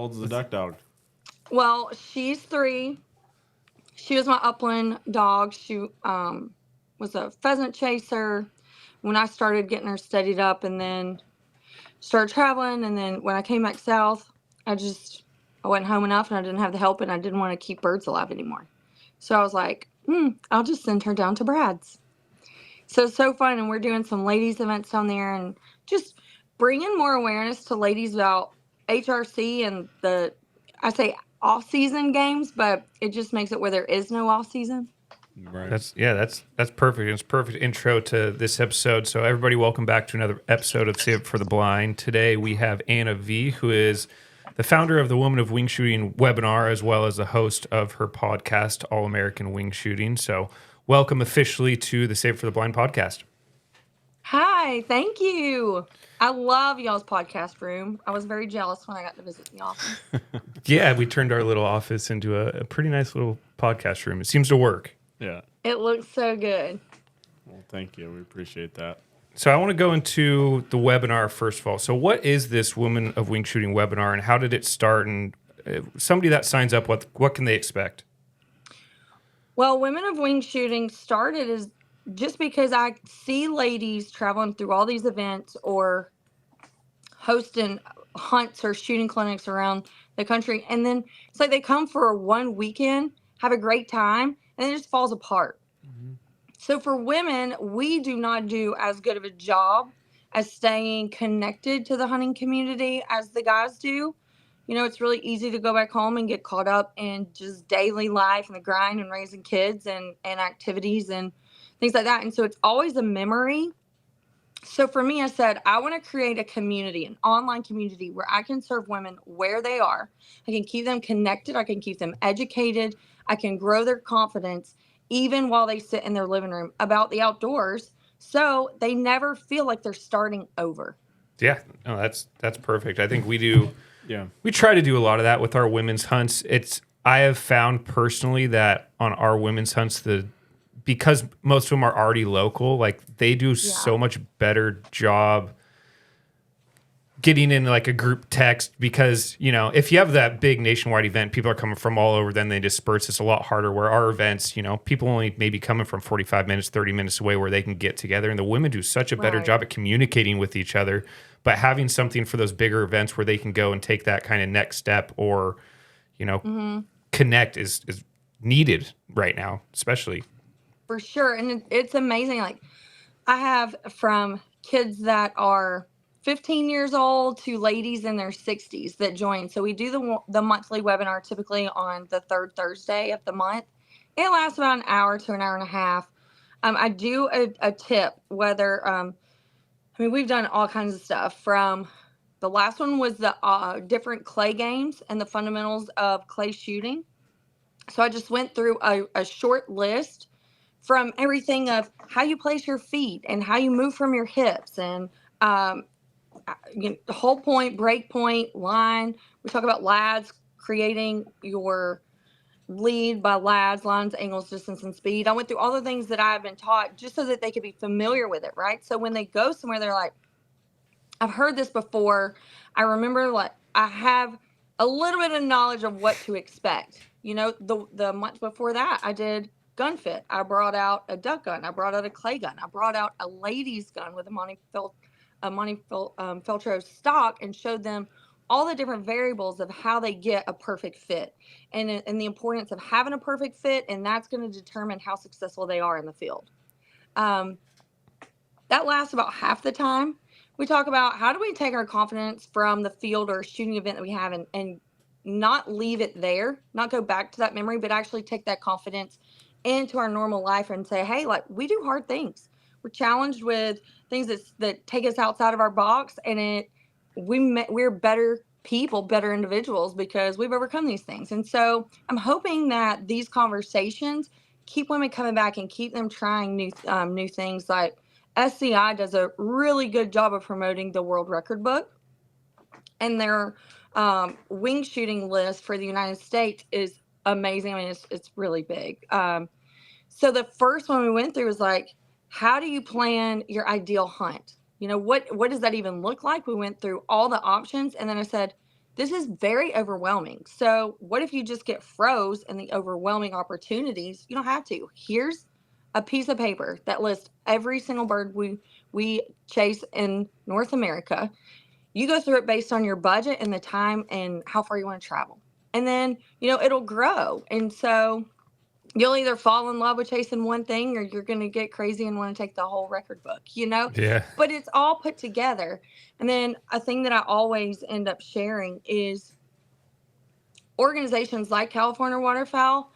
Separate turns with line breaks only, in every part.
old's the duck dog?
Well, she's 3. She was my upland dog. She was a pheasant chaser when I started getting her steadied up, and then started traveling. And then when I came back south, I went home enough and I didn't have the help and I didn't want to keep birds alive anymore. So I was like, I'll just send her down to Brad's. So it's so fun. And we're doing some ladies events down there and just bringing more awareness to ladies about HRC and I say off season games, but it just makes it where there is no off season.
Right. That's perfect. It's a perfect intro to this episode. So everybody, welcome back to another episode of Save It for the Blind. Today we have Anna V, who is the founder of the Woman of Wingshooting webinar, as well as the host of her podcast, All American Wingshooting. So welcome officially to the Save It for the Blind podcast.
Hi, thank you. I love y'all's podcast room. I was very jealous when I got to visit the office.
Yeah, we turned our little office into a pretty nice little podcast room. It seems to work.
Yeah.
It looks so good.
Well, thank you. We appreciate that.
So I want to go into the webinar first of all. So what is this Woman of Wingshooting webinar and how did it start? And somebody that signs up, what can they expect?
Well, Women of Wingshooting started as just because I see ladies traveling through all these events or hosting hunts or shooting clinics around the country. And then it's like they come for one weekend, have a great time, and it just falls apart. Mm-hmm. So for women, we do not do as good of a job as staying connected to the hunting community as the guys do. You know, it's really easy to go back home and get caught up in just daily life and the grind and raising kids and activities and things like that. And so it's always a memory. So for me, I said, I want to create a community, an online community where I can serve women where they are. I can keep them connected. I can keep them educated. I can grow their confidence even while they sit in their living room about the outdoors. So they never feel like they're starting over.
Yeah, no, that's perfect. I think we do.
Yeah,
we try to do a lot of that with our women's hunts. I have found personally that on our women's hunts, because most of them are already local, like they do so much better job getting in like a group text because, you know, if you have that big nationwide event, people are coming from all over, then they disperse. It's a lot harder where our events, you know, people only maybe coming from 45 minutes, 30 minutes away where they can get together. And the women do such a better job at communicating with each other, but having something for those bigger events where they can go and take that kind of next step or, you know, connect is needed right now, especially.
For sure. And it's amazing. Like I have from kids that are 15 years old to ladies in their 60s that join. So we do the monthly webinar typically on the third Thursday of the month. It lasts about an hour to an hour and a half. I do a tip, whether, we've done all kinds of stuff from the last one was the different clay games and the fundamentals of clay shooting. So I just went through a short list from everything of how you place your feet and how you move from your hips and whole point, break point, line. We talk about lads, creating your lead by lads, lines, angles, distance, and speed. I went through all the things that I've been taught just so that they could be familiar with it, right? So when they go somewhere, they're like, I've heard this before. I remember like I have a little bit of knowledge of what to expect. You know, the month before that, I did gun fit. I brought out a duck gun. I brought out a clay gun. I brought out a ladies gun with a Montefeltro stock and showed them all the different variables of how they get a perfect fit and the importance of having a perfect fit. And that's going to determine how successful they are in the field. That lasts about half the time. We talk about how do we take our confidence from the field or shooting event that we have and not leave it there, not go back to that memory, but actually take that confidence into our normal life and say, hey, like we do hard things. We're challenged with things that take us outside of our box, and we're better people, better individuals because we've overcome these things. And so I'm hoping that these conversations keep women coming back and keep them trying new things. Like SCI does a really good job of promoting the world record book, and their wing shooting list for the United States is amazing. I mean, it's really big. So the first one we went through was like, how do you plan your ideal hunt? You know, what does that even look like? We went through all the options. And then I said, this is very overwhelming. So what if you just get froze in the overwhelming opportunities? You don't have to. Here's a piece of paper that lists every single bird we chase in North America. You go through it based on your budget and the time and how far you want to travel. And then, it'll grow. And so you'll either fall in love with chasing one thing or you're going to get crazy and want to take the whole record book,
Yeah.
But it's all put together. And then a thing that I always end up sharing is organizations like California Waterfowl.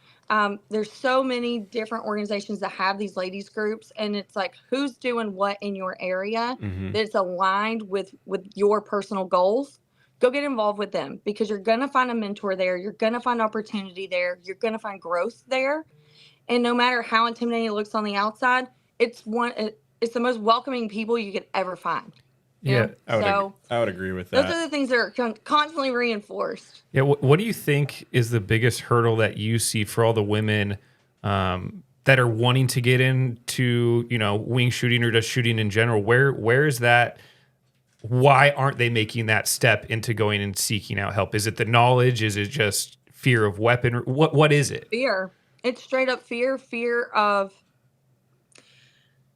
There's so many different organizations that have these ladies groups, and it's like, who's doing what in your area that's aligned with your personal goals. Go get involved with them, because you're going to find a mentor there. You're going to find opportunity there. You're going to find growth there. And no matter how intimidating it looks on the outside, it's the most welcoming people you could ever find.
Yeah.
I would agree with that.
Those are the things that are constantly reinforced.
Yeah. What do you think is the biggest hurdle that you see for all the women that are wanting to get into, wing shooting or just shooting in general? Where is that? Why aren't they making that step into going and seeking out help? Is it the knowledge? Is it just fear of weapon? What is it?
Fear. It's straight up fear of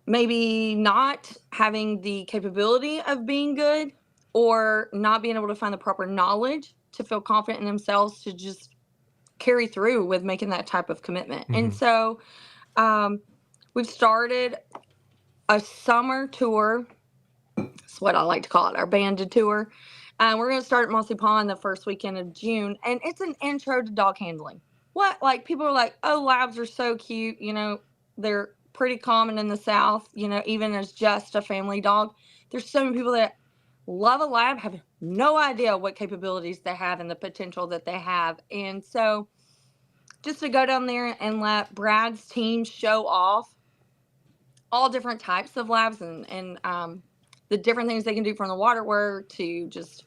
maybe not having the capability of being good, or not being able to find the proper knowledge to feel confident in themselves to just carry through with making that type of commitment. And so we've started a summer tour. That's what I like to call it, our banded tour. We're going to start at Mossy Pond the first weekend of June, and it's an intro to dog handling. People are like, oh, labs are so cute. They're pretty common in the South, even as just a family dog. There's so many people that love a lab, have no idea what capabilities they have and the potential that they have. And so just to go down there and let Brad's team show off all different types of labs and the different things they can do from the water work to just,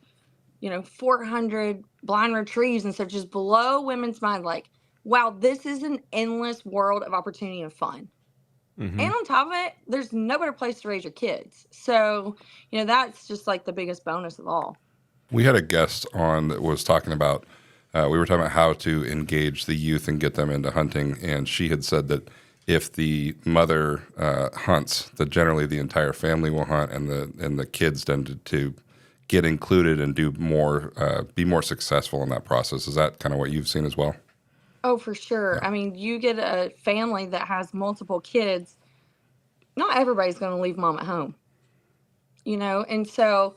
400 blind retrieves. And so just blow women's mind, like, wow, this is an endless world of opportunity and fun. And on top of it, there's no better place to raise your kids. So, that's just like the biggest bonus of all.
We had a guest on that was talking about, we were talking about how to engage the youth and get them into hunting. And she had said that if the mother hunts, that generally the entire family will hunt, and the kids tend to get included and do more, be more successful in that process. Is that kind of what you've seen as well?
Oh, for sure. Yeah. I mean, you get a family that has multiple kids, not everybody's going to leave mom at home, and so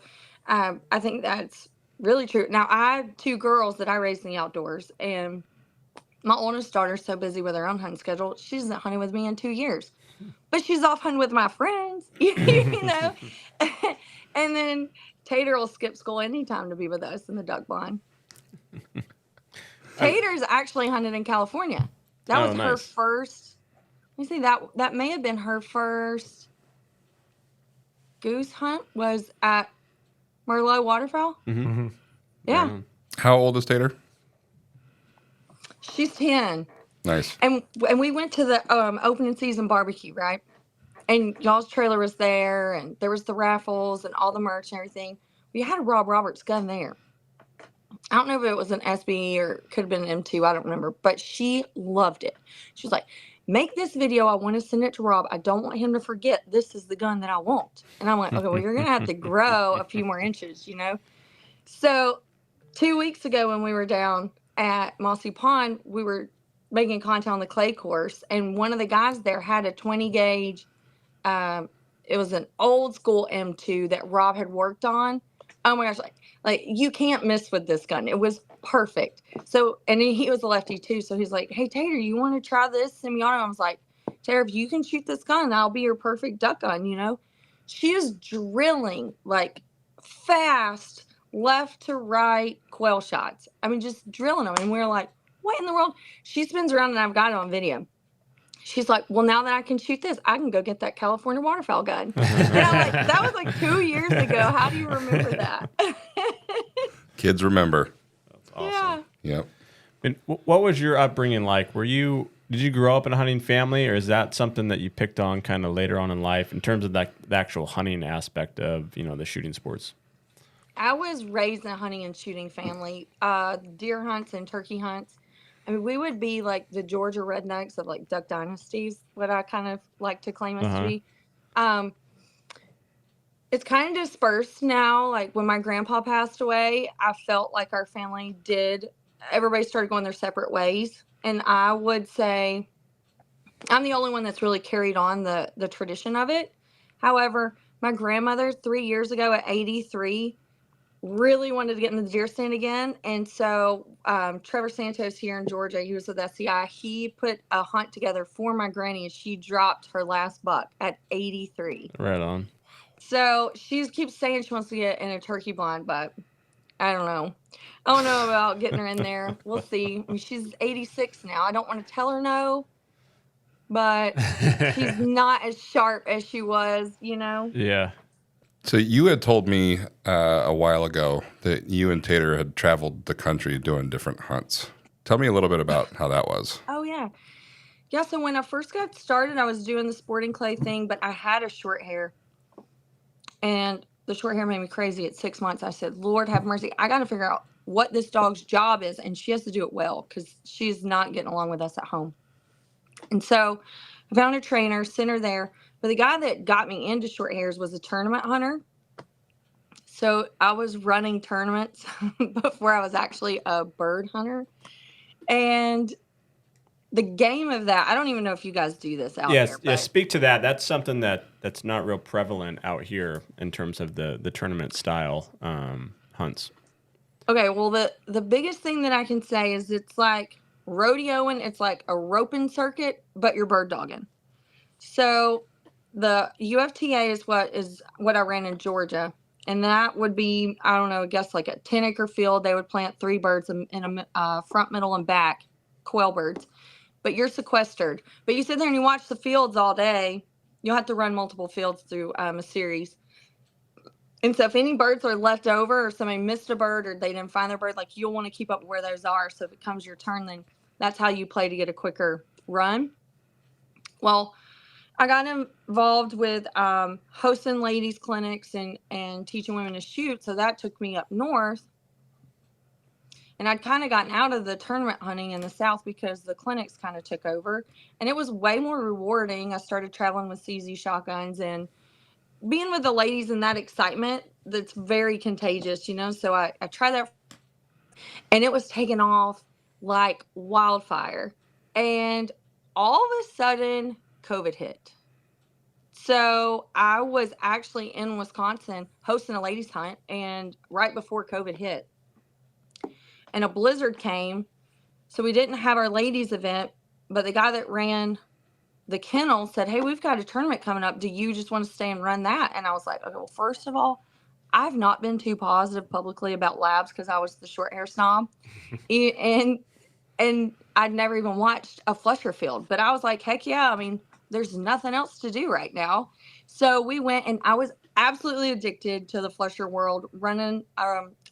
I think that's really true. Now, I have 2 girls that I raised in the outdoors, and my oldest daughter's so busy with her own hunting schedule, she isn't hunting with me in 2 years, but she's off hunting with my friends, and then Tater will skip school anytime to be with us in the duck blind. Tater's actually hunted in California. That was her first. Let me see, that may have been her first goose hunt, was at Merlot Waterfowl. Yeah.
How old is Tater?
She's 10.
Nice.
And we went to the opening season barbecue, right? And y'all's trailer was there, and there was the raffles and all the merch and everything. We had a Rob Roberts gun there. I don't know if it was an SB or could have been an M2. I don't remember. But she loved it. She was like, make this video. I want to send it to Rob. I don't want him to forget this is the gun that I want. And I'm like, okay, well, you're going to have to grow a few more inches, So 2 weeks ago when we were down at Mossy Pond, we were making content on the clay course. And one of the guys there had a 20 gauge. It was an old school M2 that Rob had worked on. Oh my gosh, like you can't miss with this gun. It was perfect. So, and he was a lefty too. So he's like, hey, Tater, you want to try this semi-auto? I was like, Tater, if you can shoot this gun, that'll be your perfect duck gun, She is drilling like fast left to right quail shots. I mean, just drilling them. And we're like, what in the world? She spins around and I've got it on video. She's like, well, now that I can shoot this, I can go get that California waterfowl gun. And I'm like, that was like 2 years ago. How do you remember that?
Kids remember.
That's awesome.
Yeah.
Yep.
And what was your upbringing like? Did you grow up in a hunting family, or is that something that you picked on kind of later on in life in terms of the actual hunting aspect of, the shooting sports?
I was raised in a hunting and shooting family. Deer hunts and turkey hunts. I mean, we would be like the Georgia rednecks of like Duck Dynasties, what I kind of like to claim us to be. Um, it's kind of dispersed now. Like when my grandpa passed away, I felt like our family everybody started going their separate ways. And I would say I'm the only one that's really carried on the tradition of it. However, my grandmother 3 years ago at 83 really wanted to get in the deer stand again. And so Trevor Santos here in Georgia, he was with SCI, he put a hunt together for my granny and she dropped her last buck at 83.
Right on.
So she keeps saying she wants to get in a turkey blind, but I don't know. I don't know about getting her in there. We'll see. I mean, she's 86 now. I don't want to tell her no, but she's not as sharp as she was, you know?
Yeah.
So you had told me a while ago that you and Tater had traveled the country doing different hunts. Tell me a little bit about how that was.
Oh, yeah. Yeah, so when I first got started, I was doing the sporting clay thing, but I had a short hair. And the short hair made me crazy at 6 months. I said, Lord have mercy, I got to figure out what this dog's job is. And she has to do it well because she's not getting along with us at home. And so I found a trainer, sent her there. But the guy that got me into short hairs was a tournament hunter. So I was running tournaments before I was actually a bird hunter. And the game of that, I don't even know if you guys do this out there.
Yeah, speak to that. That's something that's not real prevalent out here in terms of the tournament style hunts.
Okay, well, the biggest thing that I can say is it's like rodeoing. It's like a roping circuit, but you're bird dogging. So the UFTA is what I ran in Georgia. And that would be, I don't know, I guess like a 10-acre field. They would plant 3 birds in a front, middle, and back, quail birds. But you're sequestered. But you sit there and you watch the fields all day. You'll have to run multiple fields through a series. And so if any birds are left over or somebody missed a bird or they didn't find their bird, like you'll want to keep up where those are. So if it comes your turn, then that's how you play to get a quicker run. Well, I got involved with hosting ladies clinics and teaching women to shoot. So that took me up north. And I'd kind of gotten out of the tournament hunting in the South because the clinics kind of took over. And it was way more rewarding. I started traveling with CZ shotguns and being with the ladies and that excitement, that's very contagious, you know? So I tried that. And it was taking off like wildfire. And all of a sudden, COVID hit. So I was actually in Wisconsin hosting a ladies hunt, and right before COVID hit, and a blizzard came, so we didn't have our ladies event, but the guy that ran the kennel said, hey, we've got a tournament coming up. Do you just want to stay and run that? And I was like, okay, well, first of all, I've not been too positive publicly about labs because I was the short hair snob. and I'd never even watched a flusher field, but I was like, heck yeah. I mean, there's nothing else to do right now. So we went, and I was absolutely addicted to the flusher world, running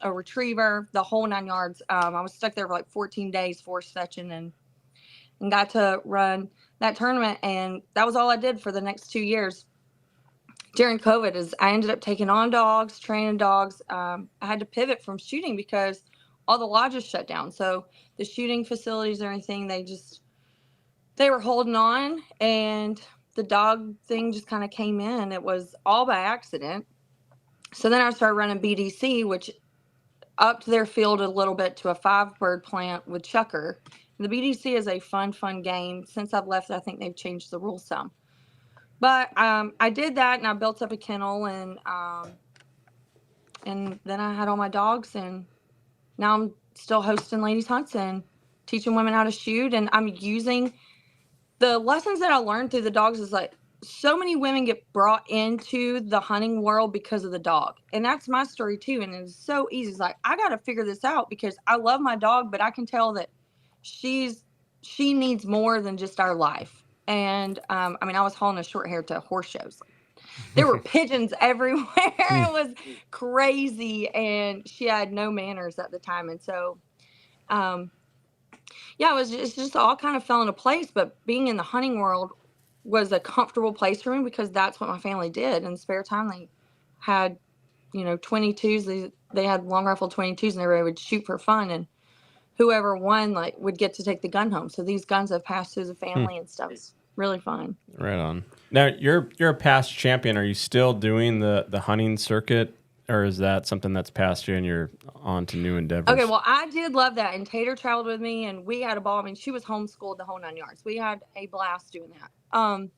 a retriever, the whole 9 yards. I was stuck there for like 14 days force fetching and got to run that tournament. And that was all I did for the next 2 years. During COVID is I ended up taking on dogs, training dogs. I had to pivot from shooting because all the lodges shut down. So the shooting facilities or anything, they were holding on, and the dog thing just kind of came in. It was all by accident. So then I started running BDC, which upped their field a little bit to a 5-bird plant with chucker. The BDC is a fun game. Since I've left, I think they've changed the rules some. But I did that, and I built up a kennel, and then I had all my dogs, and now I'm still hosting ladies hunts and teaching women how to shoot. And I'm using the lessons that I learned through the dogs is like so many women get brought into the hunting world because of the dog. And that's my story too. And it's so easy. It's like, I got to figure this out because I love my dog, but I can tell that she needs more than just our life. And I mean, I was hauling a short hair to horse shows. There were pigeons everywhere. It was crazy. And she had no manners at the time. And so, yeah, it's just all kind of fell into place. But being in the hunting world was a comfortable place for me because that's what my family did. In spare time, they had, 22s. they had long rifle 22s and everybody would shoot for fun, and whoever won like would get to take the gun home. So these guns have passed through the family and stuff. It's really fun.
Right on. Now you're a past champion. Are you still doing the hunting circuit, or is that something that's past you and you're on to new endeavors?
Okay, well, I did love that, and Tater traveled with me, and we had a ball. I mean, she was homeschooled the whole 9 yards. We had a blast doing that.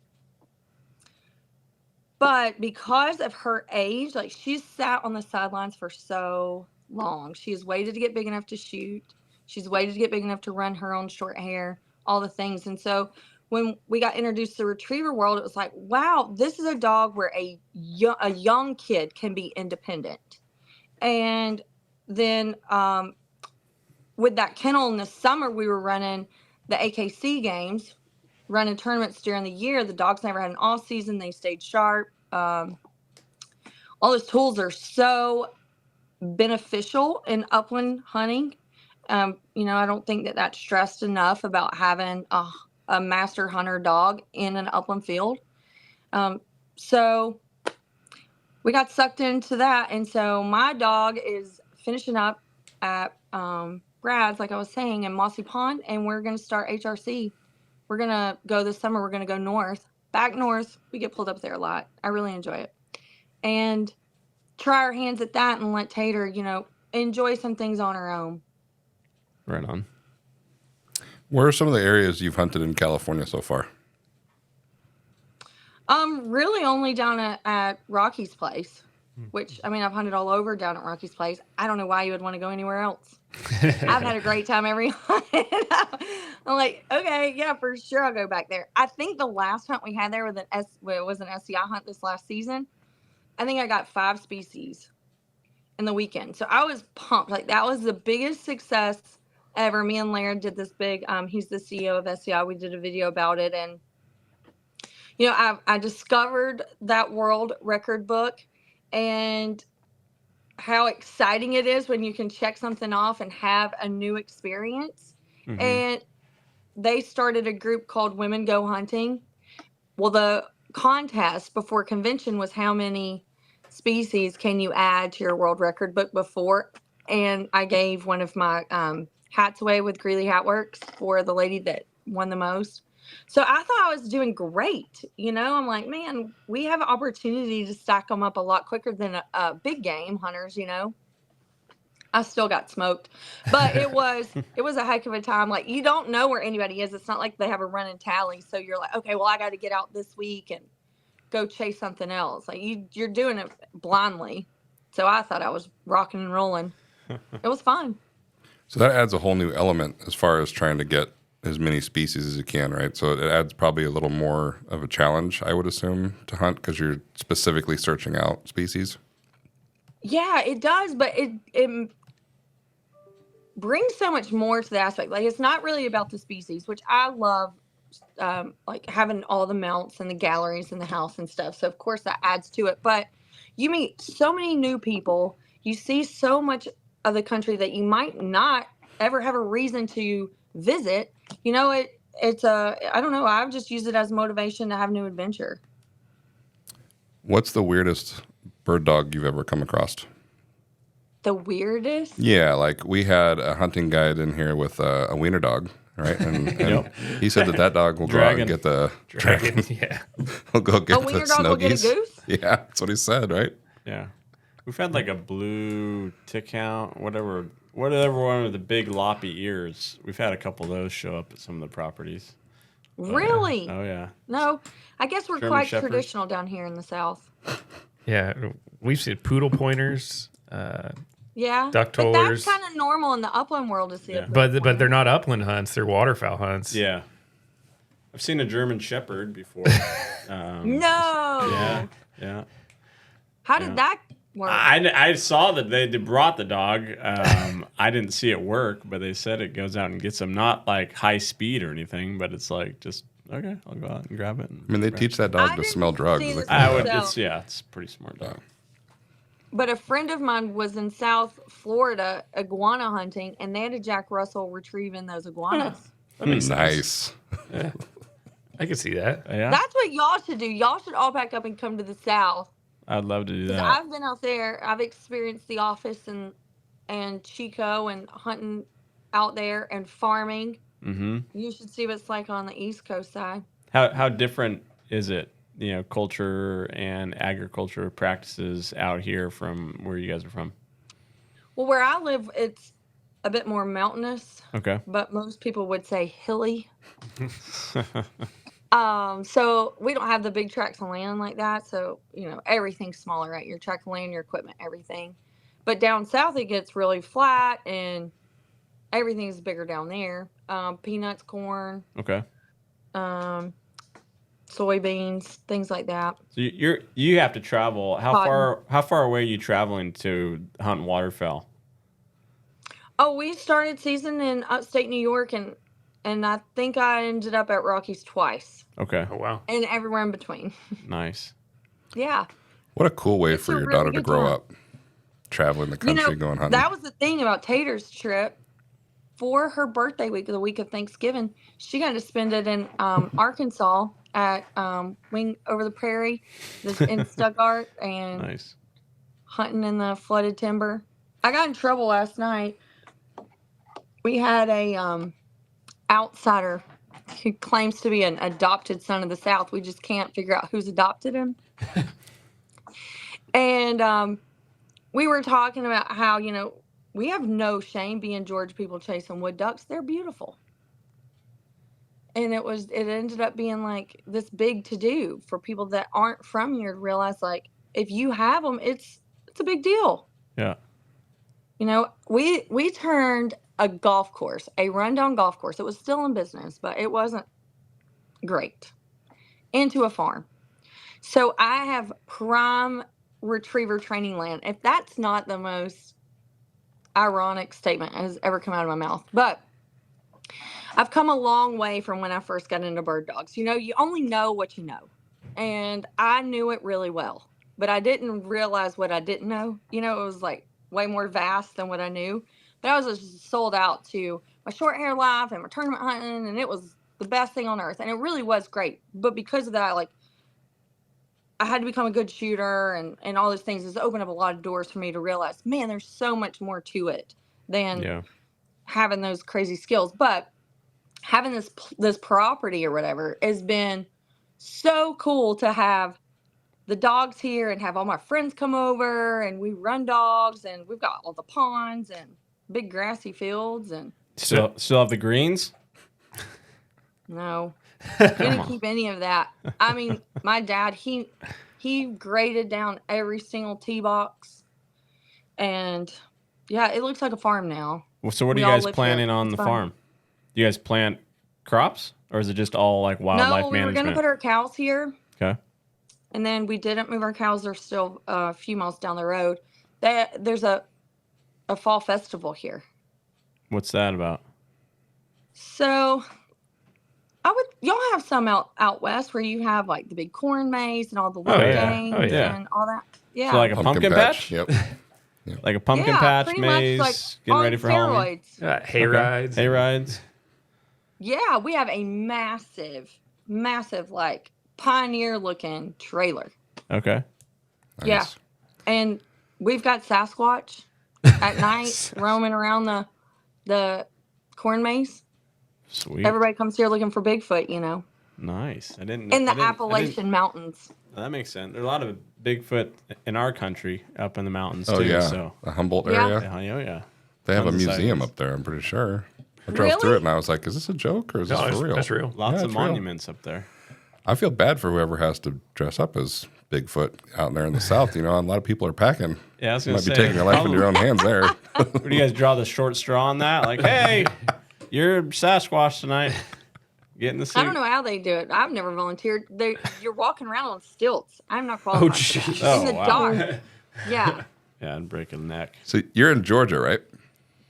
But because of her age, like she's sat on the sidelines for so long. She's waited to get big enough to shoot. She's waited to get big enough to run her own short hair, all the things. And so when we got introduced to the retriever world, it was like, wow, this is a dog where a young kid can be independent. And then with that kennel in the summer, we were running the AKC games, running tournaments during the year. The dogs never had an off season. They stayed sharp. All those tools are so beneficial in upland hunting. You know, I don't think that that's stressed enough about having a master hunter dog in an upland field. So we got sucked into that. And so my dog is finishing up at Brad's, like I was saying, in Mossy Pond, and we're going to start HRC. We're going to go this summer. We're going to go north, back north. We get pulled up there a lot. I really enjoy it. And try our hands at that and let Tater, you know, enjoy some things on her own.
Right on.
Where are some of the areas you've hunted in California so far?
Really only down at Rocky's place, which, I mean, I've hunted all over down at Rocky's place. I don't know why you would want to go anywhere else. I've had a great time every hunt. I'm like, okay, yeah, for sure I'll go back there. I think the last hunt we had there was an SCI hunt this last season. I think I got 5 species in the weekend. So I was pumped. Like, that was the biggest success ever. Me and Laird did this big, he's the CEO of SCI. We did a video about it. And, you know, I discovered that world record book and how exciting it is when you can check something off and have a new experience. Mm-hmm. And they started a group called Women Go Hunting. Well, the contest before convention was how many species can you add to your world record book before. And I gave one of my hats away with Greeley Hat Works for the lady that won the most. So I thought I was doing great. You know, I'm like, man, we have an opportunity to stack them up a lot quicker than a big game hunters, you know. I still got smoked, but it was a heck of a time. Like, you don't know where anybody is. It's not like they have a running tally. So you're like, okay, well, I got to get out this week and go chase something else. Like, you're doing it blindly. So I thought I was rocking and rolling. It was fun.
So that adds a whole new element as far as trying to get as many species as you can, right? So it adds probably a little more of a challenge, I would assume, to hunt because you're specifically searching out species. Yeah,
it does, but it brings so much more to the aspect. Like, it's not really about the species, which I love, like having all the mounts and the galleries in the house and stuff. So of course that adds to it, but you meet so many new people. You see so much of the country that you might not ever have a reason to visit. You know, it's I don't know. I've just used it as motivation to have new adventure.
What's the weirdest bird dog you've ever come across?
The weirdest?
Yeah, like we had a hunting guide in here with a wiener dog, right? And
Yep.
He said that dog will go out and get the dragon.
Yeah.
He'll go get
a
the
wiener dog will get a
snuggies.
goose?
Yeah, that's what he said, right?
Yeah. We've had like a blue tick hound, whatever one with the big loppy ears. We've had a couple of those show up at some of the properties.
Really?
Oh, yeah.
No, I guess we're
German
quite
Shepherds.
traditional down here in the South.
Yeah. We've seen poodle pointers,
Yeah.
duck
But
tours.
that's kind of normal in the upland world to see
Yeah.
it.
But they're not upland hunts. They're waterfowl hunts.
Yeah. I've seen a German Shepherd before.
No.
Yeah.
How did that work?
I saw that they brought the dog. I didn't see it work, but they said it goes out and gets them. Not like high speed or anything, but it's like just, okay, I'll go out and grab it.
I mean, they teach that dog to smell drugs.
see
Like,
this
It's a pretty smart dog.
But a friend of mine was in South Florida iguana hunting, and they had a Jack Russell retrieving those iguanas.
nice.
I can see that.
Yeah.
That's what y'all should do. Y'all should all pack up and come to the South
I'd love to do
'Cause
that.
I've been out there. I've experienced the office and Chico and hunting out there and farming.
Mm-hmm.
You should see what it's like on the East Coast side.
How different is it? You know, culture and agriculture practices out here from where you guys are from.
Well, where I live, it's a bit more mountainous,
Okay.
but most people would say hilly. So we don't have the big tracts of land like that. So, everything's smaller, right? Your tract of land, your equipment, everything. But down south, it gets really flat and everything's bigger down there. Peanuts, corn,
Okay.
soybeans, things like that.
So you have to travel. How far away are you traveling to hunt waterfowl?
Oh, we started season in upstate New York, and I think I ended up at Rockies twice.
Okay.
Oh, wow.
And everywhere in between.
Nice.
Yeah.
What a cool way
It's
for
a
your
really
daughter to
good
grow
time.
up, traveling the country, going hunting.
That was the thing about Tater's trip. For her birthday week, the week of Thanksgiving, she got to spend it in Arkansas at Wing Over the Prairie in Stuttgart and
Nice.
hunting in the flooded timber. I got in trouble last night. We had a outsider who claims to be an adopted son of the South. We just can't figure out who's adopted him. And we were talking about how, we have no shame being Georgia people chasing wood ducks. They're beautiful. And it ended up being like this big to do for people that aren't from here to realize, like, if you have them, it's a big deal.
Yeah.
We turned a golf course, a rundown golf course. It was still in business, but it wasn't great, into a farm. So I have prime retriever training land. If that's not the most ironic statement has ever come out of my mouth, but I've come a long way from when I first got into bird dogs. You only know what you know, and I knew it really well, but I didn't realize what I didn't know. It was like way more vast than what I knew. But I was just sold out to my short hair life and my tournament hunting, and it was the best thing on earth, and it really was great. But because of that, I had to become a good shooter and all those things. It's opened up a lot of doors for me to realize, man, there's so much more to it than having those crazy skills. But having this property or whatever has been so cool to have the dogs here and have all my friends come over, and we run dogs, and we've got all the ponds and big grassy fields. And
Still have the greens?
no, didn't keep any of that. I mean, my dad, he graded down every single tee box, and yeah, it looks like a farm now.
Well, so what are
We
you
all
guys
live
planning
here.
on
It's
the
fun.
farm? Do you guys plant crops, or is it just all like wildlife
No, we were
management?
gonna put our cows here,
Okay.
and then we didn't move our cows. They're still a few miles down the road. There's a fall festival here.
What's that about?
So y'all have some out west where you have like the big corn maze and all the little
yeah.
games
Oh, yeah.
and all that. Yeah.
So like a pumpkin patch?
Yep.
Like a pumpkin
yeah,
patch
pretty
maze,
much like
getting
on
ready for Halloween?
steroids.
Hay rides.
Hay rides.
Yeah, we have a massive like pioneer looking trailer.
Okay.
Yeah.
Nice.
And we've got Sasquatch at night roaming around the corn maze.
Sweet.
Everybody comes here looking for Bigfoot,
Nice. I didn't know.
in the
I didn't-
Appalachian Mountains.
That makes sense. There's a lot of Bigfoot in our country up in the mountains
Oh
too.
yeah,
So
the Humboldt
Yeah.
area.
yeah.
They have a
Tons of
museum
sightings.
up there. I'm pretty sure. I drove
Really?
through it and I was like, "Is this a joke or is this
No,
for real?"
that's real.
Lots
Yeah,
of
it's real.
monuments up there.
I feel bad for whoever has to dress up as Bigfoot out there in the South. A lot of people are packing.
Yeah, I was
You
gonna
might be
say.
taking your life into your own hands there.
Where do you guys draw the short straw on that? Like, hey, you're Sasquatch tonight. Get in the suit.
I don't know how they do it. I've never volunteered. You're walking around on stilts. I'm not qualified. for that.
jeez.
In the
Oh, wow.
dark. Yeah.
Yeah, and break a neck.
So you're in Georgia, right?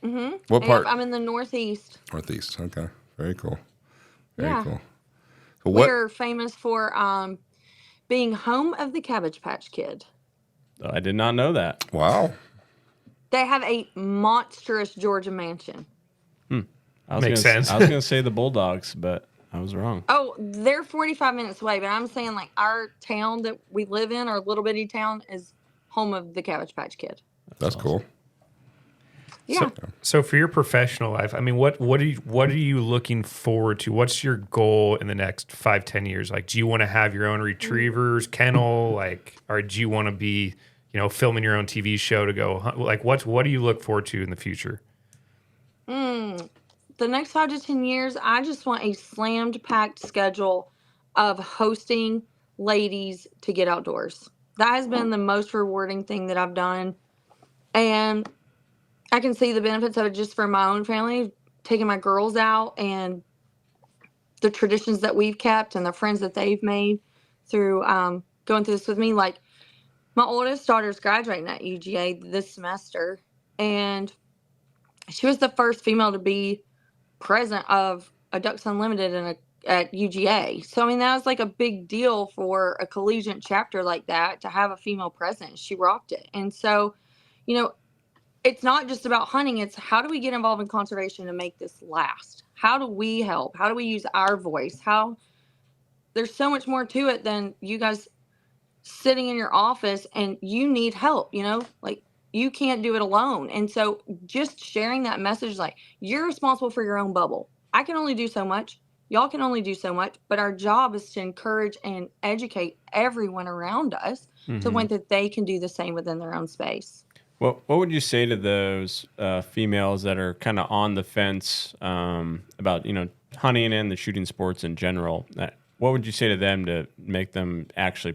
Mm-hmm. What part?
I'm in the Northeast.
Northeast. Okay. Very cool. Very
Yeah.
cool. So what?
We're famous for being home of the Cabbage Patch Kid.
Oh, I did not know that.
Wow.
They have a monstrous Georgia mansion.
I was
Makes
gonna,
sense.
I was gonna say the Bulldogs, but I was wrong.
Oh, they're 45 minutes away, but I'm saying like our town that we live in, our little bitty town, is home of the Cabbage Patch Kid.
That's cool.
Yeah.
So for your professional life, I mean, what are you looking forward to? What's your goal in the next 5-10 years? Like, do you want to have your own retrievers kennel, like, or do you want to be, filming your own TV show to go hunt? Like, what do you look forward to in the future?
The next 5 to 10 years, I just want a slammed packed schedule of hosting ladies to get outdoors. That has been the most rewarding thing that I've done. And I can see the benefits of it just for my own family, taking my girls out and the traditions that we've kept and the friends that they've made through going through this with me. Like, my oldest daughter's graduating at UGA this semester, and she was the first female to be president of a Ducks Unlimited at UGA. So, I mean, that was like a big deal for a collegiate chapter like that to have a female president. She rocked it. And so, it's not just about hunting. It's how do we get involved in conservation to make this last? How do we help? How do we use our voice? There's so much more to it than you guys sitting in your office and you need help, like you can't do it alone. And so just sharing that message, like, you're responsible for your own bubble. I can only do so much. Y'all can only do so much, but our job is to encourage and educate everyone around us to the point that they can do the same within their own space.
What would you say to those females that are kind of on the fence about hunting and the shooting sports in general? What would you say to them to make them actually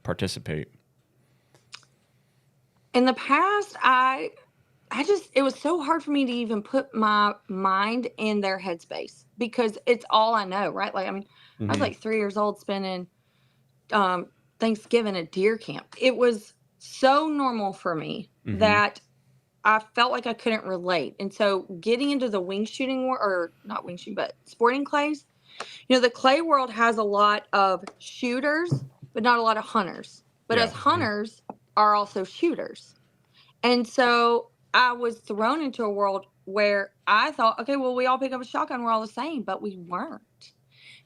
participate?
In the past, it was so hard for me to even put my mind in their headspace because it's all I know, right? Like, I mean, I was like 3 years old spending Thanksgiving at deer camp. It was so normal for me that I felt like I couldn't relate. And so getting into the wingshooting, or not wingshooting, but sporting clays, the clay world has a lot of shooters, but not a lot of hunters. But as hunters are also shooters. And so I was thrown into a world where I thought, okay, well, we all pick up a shotgun, we're all the same, but we weren't.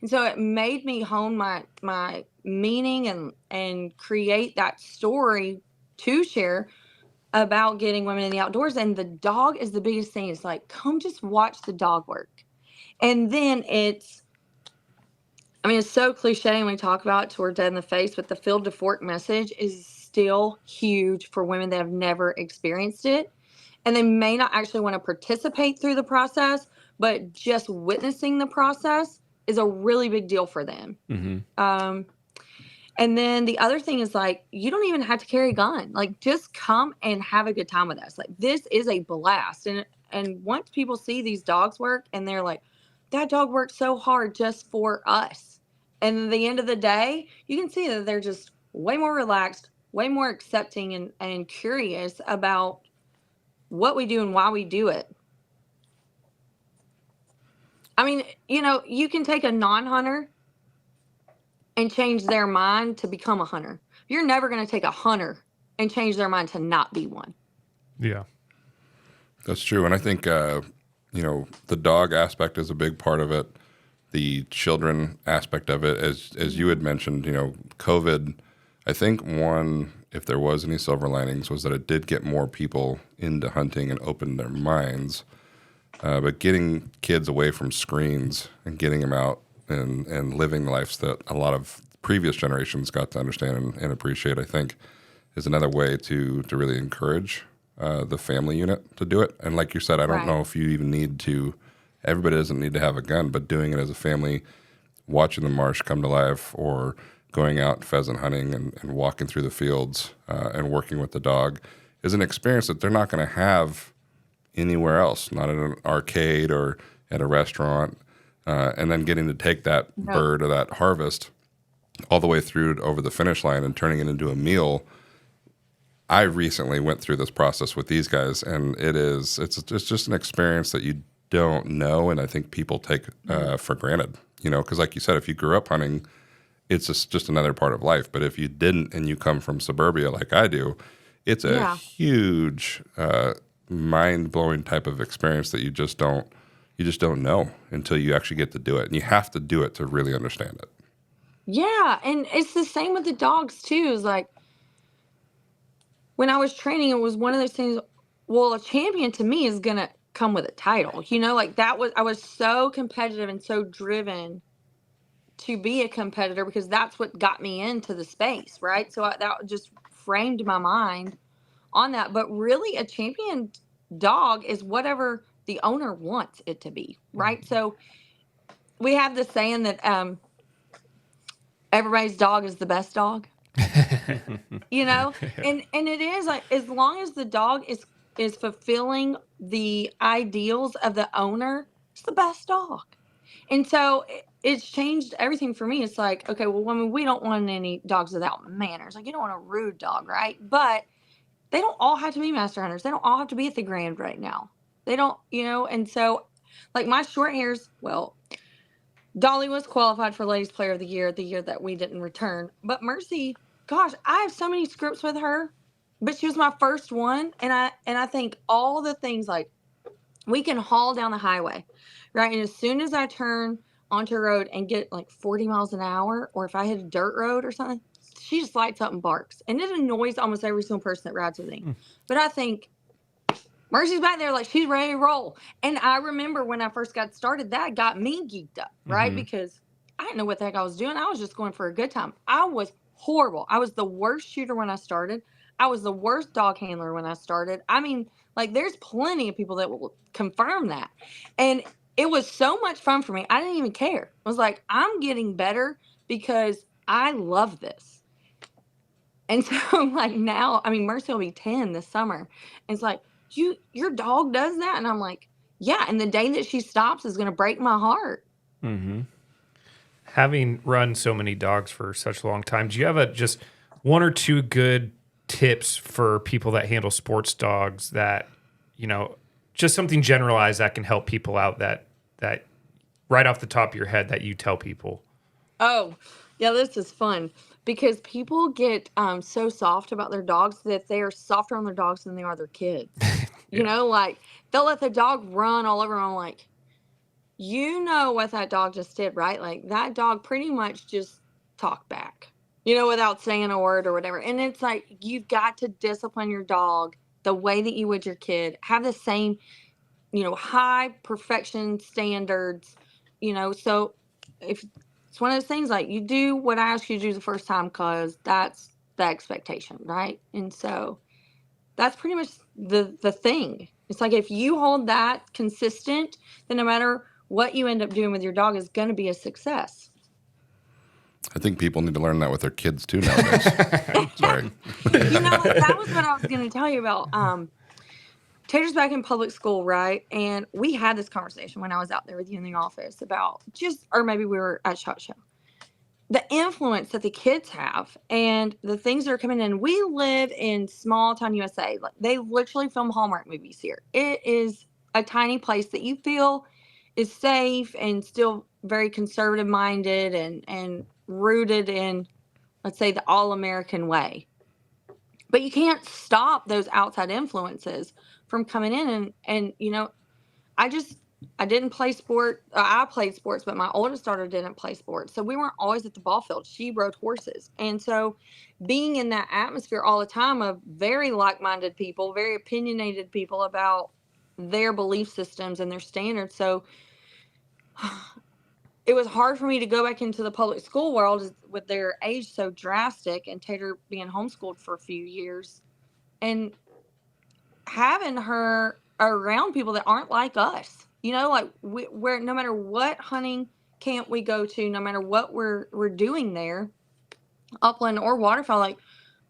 And so it made me hone my meaning and create that story to share about getting women in the outdoors. And the dog is the biggest thing. It's like, come just watch the dog work. And then it's so cliche when we talk about it till we're dead in the face, but the field to fork message is still huge for women that have never experienced it. And they may not actually want to participate through the process, but just witnessing the process is a really big deal for them. And then the other thing is, like, you don't even have to carry a gun. Like, just come and have a good time with us. Like, this is a blast. And once people see these dogs work and they're like, that dog worked so hard just for us. And at the end of the day, you can see that they're just way more relaxed, way more accepting and curious about what we do and why we do it. I mean, you can take a non-hunter and change their mind to become a hunter. You're never going to take a hunter and change their mind to not be one.
Yeah.
That's true. And I think, the dog aspect is a big part of it. The children aspect of it, as you had mentioned, COVID, I think if there was any silver linings, was that it did get more people into hunting and opened their minds. But getting kids away from screens and getting them out and living lives that a lot of previous generations got to understand and appreciate, I think, is another way to really encourage the family unit to do it. And like you said, I don't know if you even need to, everybody doesn't need to have a gun, but doing it as a family, watching the marsh come to life, or going out pheasant hunting and walking through the fields and working with the dog is an experience that they're not going to have anywhere else, not at an arcade or at a restaurant. And then getting to take that bird or that harvest all the way through over the finish line and turning it into a meal. I recently went through this process with these guys, and it's just an experience that you don't know, and I think people take for granted. Because like you said, if you grew up hunting, it's just another part of life. But if you didn't and you come from suburbia like I do, it's a huge, mind-blowing type of experience that you just don't you just don't know until you actually get to do it. And you have to do it to really understand it.
Yeah, and it's the same with the dogs too. It's like when I was training, it was one of those things. Well, a champion to me is gonna come with a title. Like I was so competitive and so driven to be a competitor because that's what got me into the space, right? So that just framed my mind on that. But really, a champion dog is whatever the owner wants it to be, right? So we have this saying that everybody's dog is the best dog. And it is like, as long as the dog is fulfilling the ideals of the owner, it's the best dog. And so it's changed everything for me. It's like, okay, well, we don't want any dogs without manners. Like, you don't want a rude dog, right? But they don't all have to be master hunters. They don't all have to be at the Grand right now. They don't, and so like my short hairs, well, Dolly was qualified for Ladies Player of the Year the year that we didn't return. But Mercy, gosh, I have so many scripts with her, but she was my first one. And I think all the things, like, we can haul down the highway, right? And as soon as I turn onto a road and get like 40 miles an hour, or if I hit a dirt road or something, she just lights up and barks. And it annoys almost every single person that rides with me. But I think Mercy's back there like she's ready to roll. And I remember when I first got started, that got me geeked up, right? Because I didn't know what the heck I was doing. I was just going for a good time. I was horrible. I was the worst shooter when I started. I was the worst dog handler when I started. I mean, like, there's plenty of people that will confirm that. And it was so much fun for me. I didn't even care. I was like, I'm getting better because I love this. And so, like, now, I mean, Mercy will be 10 this summer. And it's like, your dog does that? And I'm like, yeah. And the day that she stops is going to break my heart.
Having run so many dogs for such a long time, do you have just one or two good tips for people that handle sports dogs that, just something generalized that can help people out that right off the top of your head that you tell people?
Oh, yeah, this is fun because people get so soft about their dogs that they are softer on their dogs than they are their kids. Like, they'll let the dog run all over. I'm like, what that dog just did, right? Like, that dog pretty much just talked back, without saying a word or whatever. And it's like, you've got to discipline your dog the way that you would your kid. Have the same, high perfection standards, so if it's one of those things, like, you do what I ask you to do the first time because that's the expectation, right? And so that's pretty much the thing. It's like, if you hold that consistent, then no matter what you end up doing with your dog is going to be a success.
I think people need to learn that with their kids too nowadays. Sorry.
That was what I was going to tell you about. Tater's back in public school, right? And we had this conversation when I was out there with you in the office about or maybe we were at SHOT Show, the influence that the kids have and the things that are coming in. We live in small town USA. Like, they literally film Hallmark movies here. It is a tiny place that you feel is safe and still very conservative minded and rooted in, let's say, the all-American way. But you can't stop those outside influences from coming in. And I didn't play sport. I played sports, but my oldest daughter didn't play sports. So we weren't always at the ball field. She rode horses. And so being in that atmosphere all the time of very like-minded people, very opinionated people about their belief systems and their standards. So it was hard for me to go back into the public school world with their age so drastic, and Tater being homeschooled for a few years and having her around people that aren't like us. Like, we're no matter what hunting camp we go to, no matter what we're doing there, upland or waterfowl, like,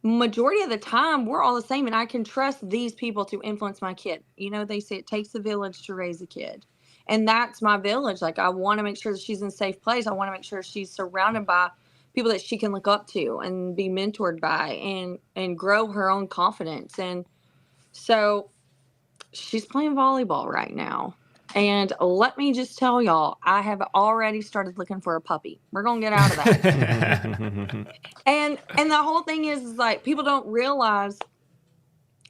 majority of the time we're all the same, and I can trust these people to influence my kid. They say it takes a village to raise a kid, and that's my village. Like, I want to make sure that she's in a safe place. I want to make sure she's surrounded by people that she can look up to and be mentored by and grow her own confidence. And so she's playing volleyball right now. And let me just tell y'all, I have already started looking for a puppy. We're going to get out of that. and the whole thing is like, people don't realize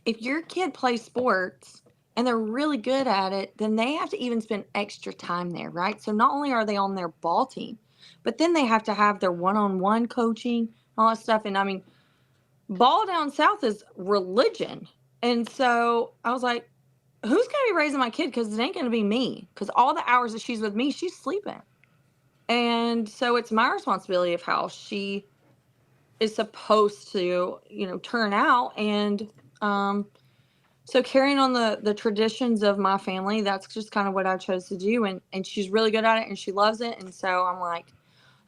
if your kid plays sports and they're really good at it, then they have to even spend extra time there, right? So not only are they on their ball team, but then they have to have their one-on-one coaching, all that stuff. And I mean, ball down south is religion. And so I was like, who's going to be raising my kid? Because it ain't going to be me. Because all the hours that she's with me, she's sleeping. And so it's my responsibility of how she is supposed to, turn out. And so carrying on the traditions of my family, that's just kind of what I chose to do. And she's really good at it and she loves it. And so I'm like,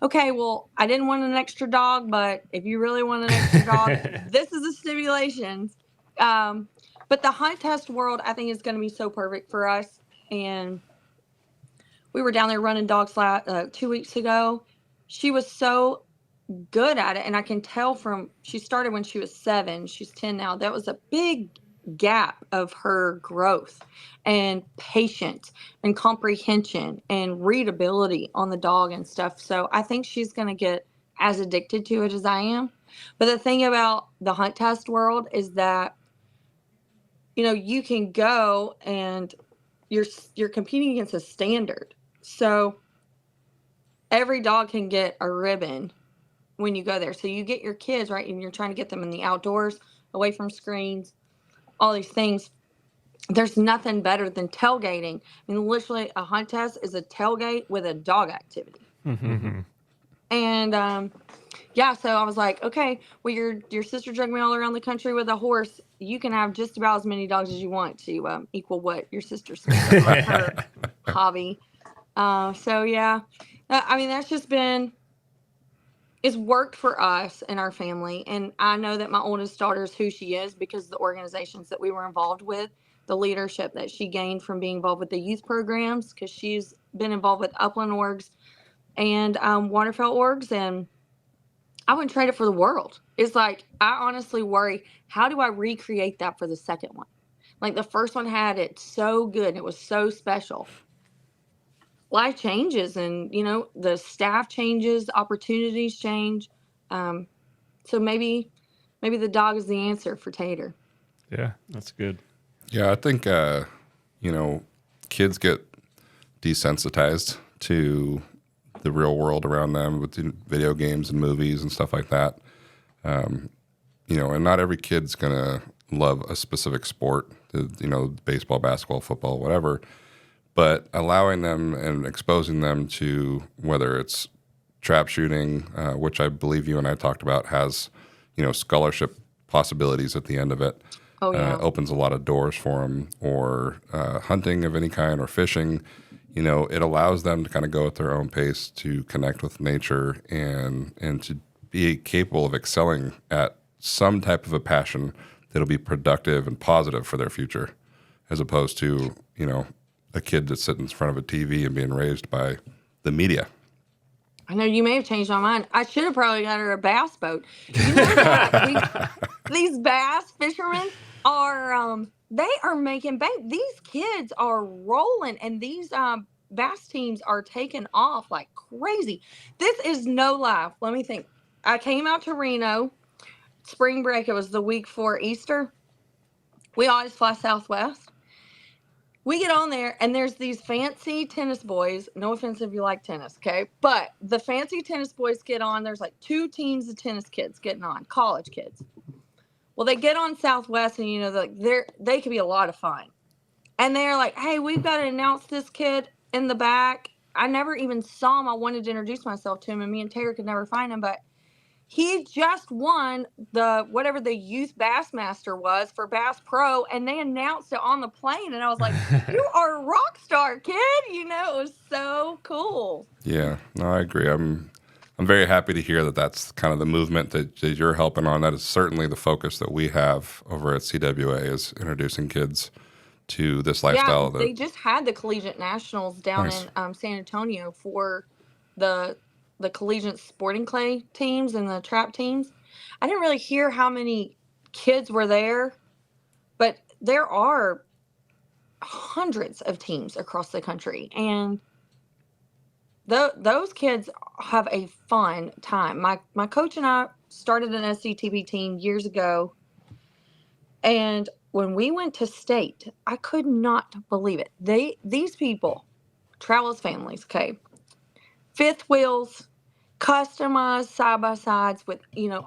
okay, well, I didn't want an extra dog, but if you really want an extra dog, this is the stipulations. But the hunt test world, I think, is going to be so perfect for us. And we were down there running dogs 2 weeks ago. She was so good at it. And I can tell she started when she was 7. She's 10 now. That was a big gap of her growth and patience and comprehension and readability on the dog and stuff. So I think she's going to get as addicted to it as I am. But the thing about the hunt test world is that, you can go and you're competing against a standard. So every dog can get a ribbon when you go there. So you get your kids, right? And you're trying to get them in the outdoors, away from screens, all these things. There's nothing better than tailgating. I mean, literally a hunt test is a tailgate with a dog activity.
Mm-hmm.
And so I was like, okay, well, your sister dragged me all around the country with a horse. You can have just about as many dogs as you want to equal what your sister spent on her hobby. So yeah, I mean, that's just it's worked for us and our family. And I know that my oldest daughter is who she is because of the organizations that we were involved with, the leadership that she gained from being involved with the youth programs, because she's been involved with upland orgs and waterfowl orgs. And I wouldn't trade it for the world. It's like, I honestly worry, how do I recreate that for the second one? Like the first one had it so good. It was so special. Life changes and, the staff changes, opportunities change. So maybe the dog is the answer for Tater.
Yeah.
That's good.
Yeah, I think, kids get desensitized to the real world around them with video games and movies and stuff like that. And not every kid's going to love a specific sport, baseball, basketball, football, whatever. But allowing them and exposing them to whether it's trap shooting, which I believe you and I talked about, has, scholarship possibilities at the end of it.
Oh, yeah.
Opens a lot of doors for them, or hunting of any kind, or fishing. It allows them to kind of go at their own pace to connect with nature and to be capable of excelling at some type of a passion that'll be productive and positive for their future, as opposed to, a kid that's sitting in front of a TV and being raised by the media.
I know you may have changed my mind. I should have probably got her a bass boat. You know that these bass fishermen are they are making bank. These kids are rolling, and these bass teams are taking off like crazy. This is no lie. Let me think. I came out to Reno, spring break. It was the week before Easter. We always fly Southwest. We get on there, and there's these fancy tennis boys. No offense if you like tennis, okay? But the fancy tennis boys get on. There's like 2 teams of tennis kids getting on, college kids. Well, they get on Southwest, and, they could be a lot of fun. And they're like, hey, we've got to announce this kid in the back. I never even saw him. I wanted to introduce myself to him, and me and Taylor could never find him, but he just won whatever the youth Bassmaster was for Bass Pro, and they announced it on the plane. And I was like, you are a rock star, kid. It was so cool.
Yeah, no, I agree. I'm very happy to hear that that's kind of the movement that you're helping on. That is certainly the focus that we have over at CWA, is introducing kids to this lifestyle.
Yeah, they just had the Collegiate Nationals down in San Antonio for the collegiate sporting clay teams and the trap teams. I didn't really hear how many kids were there, but there are hundreds of teams across the country, and those kids have a fun time. My coach and I started an SCTV team years ago, And when we went to state, I could not believe it. These people travel as families, okay? Fifth wheels, customized side by sides with,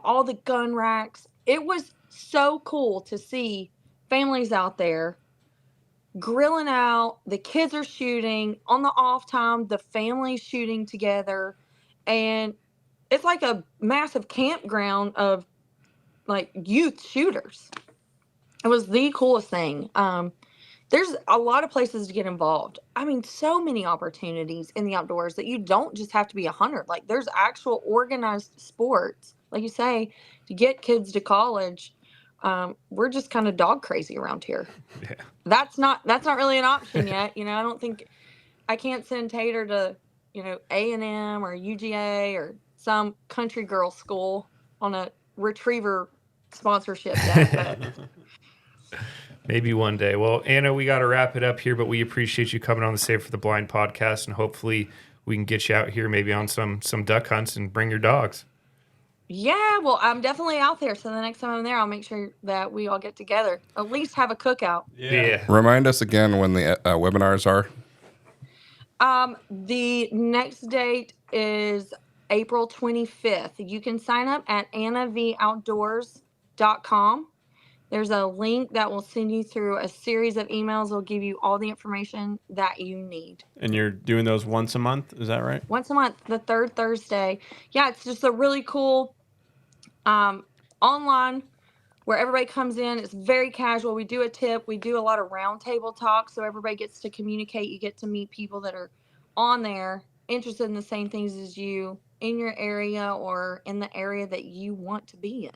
all the gun racks. It was so cool to see families out there grilling out. The kids are shooting on the off time, the family's shooting together, and it's like a massive campground of like youth shooters. It was the coolest thing. There's a lot of places to get involved. I mean, so many opportunities in the outdoors that you don't just have to be a hunter. Like, there's actual organized sports, like you say, to get kids to college. We're just kind of dog crazy around here.
Yeah.
That's not really an option yet. I don't think I can't send Tater to, A&M or UGA or some country girl school on a retriever sponsorship yet. But
Maybe one day. Well, Anna, we got to wrap it up here, but we appreciate you coming on the Save for the Blind podcast, and hopefully we can get you out here maybe on some duck hunts and bring your dogs.
yeah, well, I'm definitely out there. So the next time I'm there, I'll make sure that we all get together. At least have a cookout.
Yeah.
Remind us again when the webinars are.
The next date is April 25th. You can sign up at annavoutdoors.com. There's a link that will send you through a series of emails. It'll give you all the information that you need.
And you're doing those once a month, is that right?
Once a month, the third Thursday. Yeah, it's just a really cool online where everybody comes in. It's very casual. We do a tip. We do a lot of roundtable talk, so everybody gets to communicate. You get to meet people that are on there, interested in the same things as you in your area or in the area that you want to be in.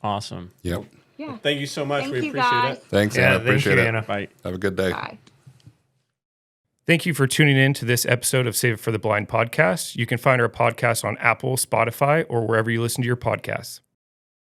Awesome.
Yep.
Yeah.
Thank you so much.
Thank
We
you,
appreciate
guys.
it.
Thanks,
Yeah,
Anna.
thank
Appreciate
you,
it.
Anna.
Bye.
Have a good day.
Bye.
Thank you for tuning in to this episode of Save It for the Blind podcast. You can find our podcast on Apple, Spotify, or wherever you listen to your podcasts.